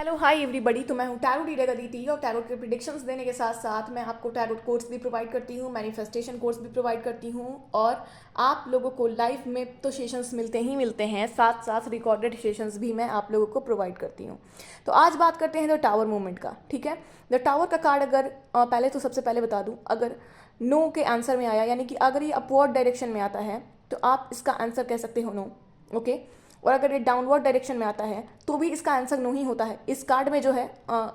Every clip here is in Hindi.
Hello hi everybody. तो मैं हूँ टैरोट रीडर अदिति और टैरोट के प्रिडिक्शंस देने के साथ साथ मैं आपको टैरोट कोर्स भी प्रोवाइड करती हूँ, मैनिफेस्टेशन कोर्स भी प्रोवाइड करती हूँ और आप लोगों को लाइव में तो सेशंस मिलते ही मिलते हैं, साथ साथ रिकॉर्डेड सेशंस भी मैं आप लोगों को प्रोवाइड करती हूँ। तो आज बात करते हैं द टावर मूवमेंट का। ठीक है, द टावर का कार्ड अगर पहले तो सबसे पहले बता दूँ, अगर नो के आंसर में आया यानी कि अगर ये अपवर्ड डायरेक्शन में आता है तो आप इसका आंसर कह सकते हो नो। ओके, और अगर ये डाउनवर्ड डायरेक्शन में आता है तो भी इसका आंसर नो ही होता है। इस कार्ड में जो है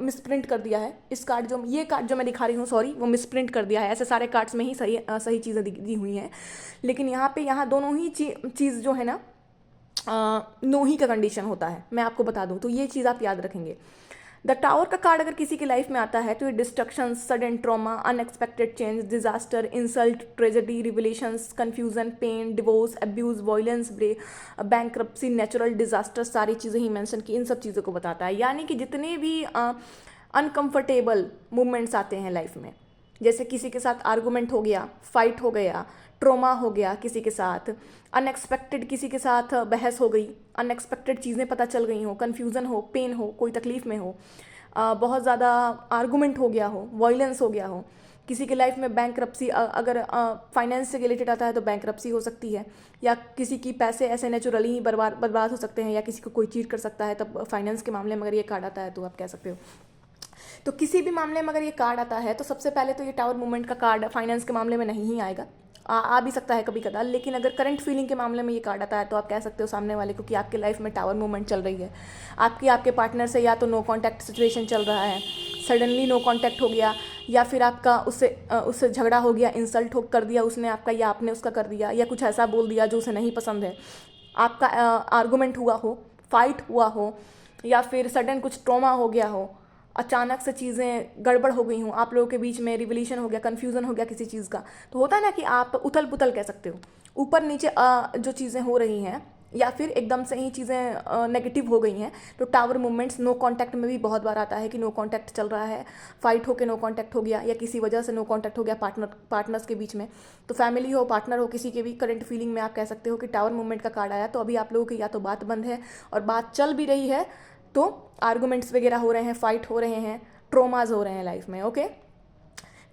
मिसप्रिंट कर दिया है। इस कार्ड जो ये कार्ड जो मैं दिखा रही हूँ, सॉरी, वो मिसप्रिंट कर दिया है। ऐसे सारे कार्ड्स में ही सही चीज़ें दी हुई हैं, लेकिन यहाँ दोनों ही चीज़ जो है ना नो ही का कंडीशन होता है। मैं आपको बता दूँ तो ये चीज़ आप याद रखेंगे। द टावर का कार्ड अगर किसी की लाइफ में आता है तो ये destruction, sudden trauma, unexpected change, disaster, insult, tragedy, revelations, confusion, pain, divorce, abuse, violence, bankruptcy, natural disaster, सारी चीज़ें ही मेंशन की, इन सब चीज़ों को बताता है। यानी कि जितने भी अनकंफर्टेबल मूवमेंट्स आते हैं लाइफ में, जैसे किसी के साथ आर्गूमेंट हो गया, फाइट हो गया, ट्रोमा हो गया किसी के साथ, अनएक्सपेक्टेड किसी के साथ बहस हो गई, अनएक्सपेक्टेड चीज़ें पता चल गई हो, कन्फ्यूज़न हो, पेन हो, कोई तकलीफ़ में हो, बहुत ज़्यादा आर्गूमेंट हो गया हो, वायलेंस हो गया हो, किसी के लाइफ में बैंक्रप्सी, अगर फाइनेंस से रिलेटेड आता है तो बैंक्रप्सी हो सकती है, या किसी की पैसे ऐसे नेचुरली ही बर्बाद हो सकते हैं, या किसी को कोई चीट कर सकता है, तब फाइनेंस के मामले में अगर ये कार्ड आता है तो आप कह सकते हो। तो किसी भी मामले में अगर ये कार्ड आता है तो सबसे पहले तो ये टावर मूवमेंट का कार्ड फाइनेंस के मामले में नहीं ही आएगा, आ भी सकता है कभी कदार, लेकिन अगर करंट फीलिंग के मामले में ये कार्ड आता है तो आप कह सकते हो सामने वाले को कि आपके लाइफ में टावर मूवमेंट चल रही है। आपके पार्टनर से या तो नो कॉन्टैक्ट सिचुएशन चल रहा है, सडनली नो कॉन्टैक्ट हो गया, या फिर आपका उससे झगड़ा हो गया, इंसल्ट कर दिया उसने आपका या आपने उसका कर दिया, या कुछ ऐसा बोल दिया जो उसे नहीं पसंद है, आपका आर्गूमेंट हुआ हो, फाइट हुआ हो, या फिर सडन कुछ ट्रॉमा हो गया हो, अचानक से चीज़ें गड़बड़ हो गई हों, आप लोगों के बीच में रिवोल्यूशन हो गया, कन्फ्यूज़न हो गया किसी चीज़ का। तो होता है ना कि आप उथल पुथल कह सकते हो, ऊपर नीचे जो चीज़ें हो रही हैं, या फिर एकदम से ही चीज़ें नेगेटिव हो गई हैं। तो टावर मूवमेंट्स नो कांटेक्ट में भी बहुत बार आता है कि नो कांटेक्ट चल रहा है, फाइट होकर नो कांटेक्ट हो गया, या किसी वजह से नो कांटेक्ट हो गया पार्टनर्स के बीच में। तो फैमिली हो, पार्टनर हो, किसी के भी करंट फीलिंग में आप कह सकते हो कि टावर मूवमेंट का कार्ड आया, तो अभी आप लोगों की या तो बात बंद है, और बात चल भी रही है तो आर्गूमेंट्स वगैरह हो रहे हैं, फाइट हो रहे हैं, ट्रोमाज हो रहे हैं लाइफ में। ओके,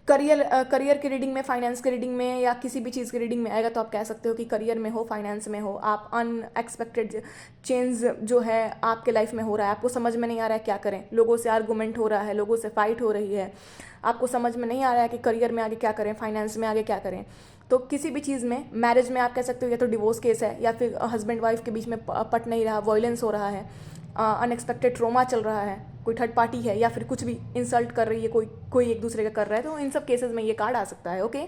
करियर की रीडिंग में, फाइनेंस की रीडिंग में, या किसी भी चीज़ की रीडिंग में आएगा तो आप कह सकते हो कि करियर में हो, फाइनेंस में हो, आप अनएक्सपेक्टेड चेंज जो है आपके लाइफ में हो रहा है, आपको समझ में नहीं आ रहा है क्या करें, लोगों से आर्गूमेंट हो रहा है, लोगों से फाइट हो रही है, आपको समझ में नहीं आ रहा है कि करियर में आगे क्या करें, फाइनेंस में आगे क्या करें। तो किसी भी चीज़ में, मैरिज में आप कह सकते हो या तो डिवोर्स केस है, या फिर हस्बैंड वाइफ के बीच में पट नहीं रहा, वायलेंस हो रहा है, अनएक्सपेक्टेड ट्रोमा चल रहा है, कोई थर्ड पार्टी है, या फिर कुछ भी इंसल्ट कर रही है, कोई एक दूसरे का कर रहा है, तो इन सब केसेस में ये कार्ड आ सकता है। ओके,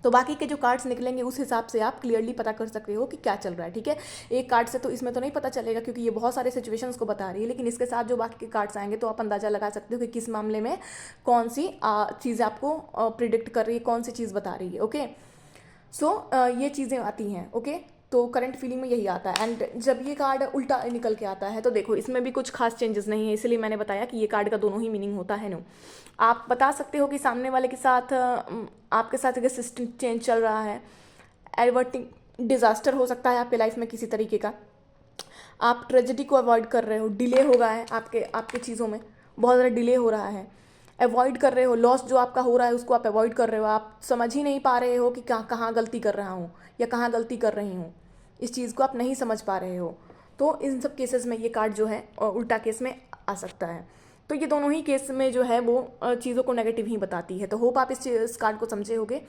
तो बाकी के जो कार्ड्स निकलेंगे उस हिसाब से आप क्लियरली पता कर सकते हो कि क्या चल रहा है। ठीक है, एक कार्ड से तो इसमें तो नहीं पता चलेगा क्योंकि ये बहुत सारे सिचुएशंस को बता रही है, लेकिन इसके साथ जो बाकी के कार्ड्स आएंगे तो आप अंदाजा लगा सकते हो कि किस मामले में कौन सी चीज़ आपको प्रिडिक्ट कर रही है, कौन सी चीज़ बता रही है। ओके, सो ये चीज़ें आती हैं। ओके, तो करंट फीलिंग में यही आता है। एंड जब ये कार्ड उल्टा निकल के आता है तो देखो इसमें भी कुछ खास चेंजेस नहीं है, इसलिए मैंने बताया कि ये कार्ड का दोनों ही मीनिंग होता है। नो, आप बता सकते हो कि सामने वाले के साथ आपके साथ अगर सिस्टम चेंज चल रहा है, एडवर्टिंग डिजास्टर हो सकता है आपके लाइफ में किसी तरीके का, आप ट्रेजेडी को अवॉइड कर रहे हो, डिले हो रहा है आपके चीज़ों में, बहुत ज़्यादा डिले हो रहा है, अवॉइड कर रहे हो, लॉस जो आपका हो रहा है उसको आप अवॉइड कर रहे हो, आप समझ ही नहीं पा रहे हो कि कहाँ गलती कर रहा हूँ या कहाँ गलती कर रही हूँ, इस चीज़ को आप नहीं समझ पा रहे हो। तो इन सब केसेस में ये कार्ड जो है उल्टा केस में आ सकता है। तो ये दोनों ही केस में जो है वो चीज़ों को नेगेटिव ही बताती है। तो होप आप इस कार्ड को समझे होगे,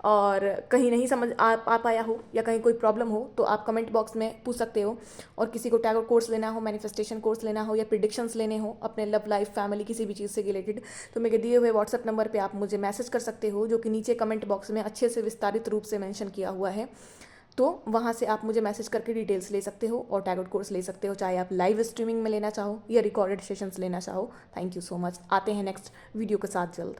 और कहीं नहीं समझ आ पाया हो या कहीं कोई प्रॉब्लम हो तो आप कमेंट बॉक्स में पूछ सकते हो। और किसी को टैरो कोर्स लेना हो, मैनिफेस्टेशन कोर्स लेना हो, या प्रिडिक्शंस लेने हो अपने लव लाइफ, फैमिली, किसी भी चीज़ से रिलेटेड, तो मेरे दिए हुए व्हाट्सएप नंबर पर आप मुझे मैसेज कर सकते हो, जो कि नीचे कमेंट बॉक्स में अच्छे से विस्तारित रूप से मेंशन किया हुआ है। तो वहाँ से आप मुझे मैसेज करके डिटेल्स ले सकते हो और टैरोट कोर्स ले सकते हो, चाहे आप लाइव स्ट्रीमिंग में लेना चाहो या रिकॉर्डेड सेशंस लेना चाहो। Thank you so much. आते हैं नेक्स्ट वीडियो के साथ जल्द।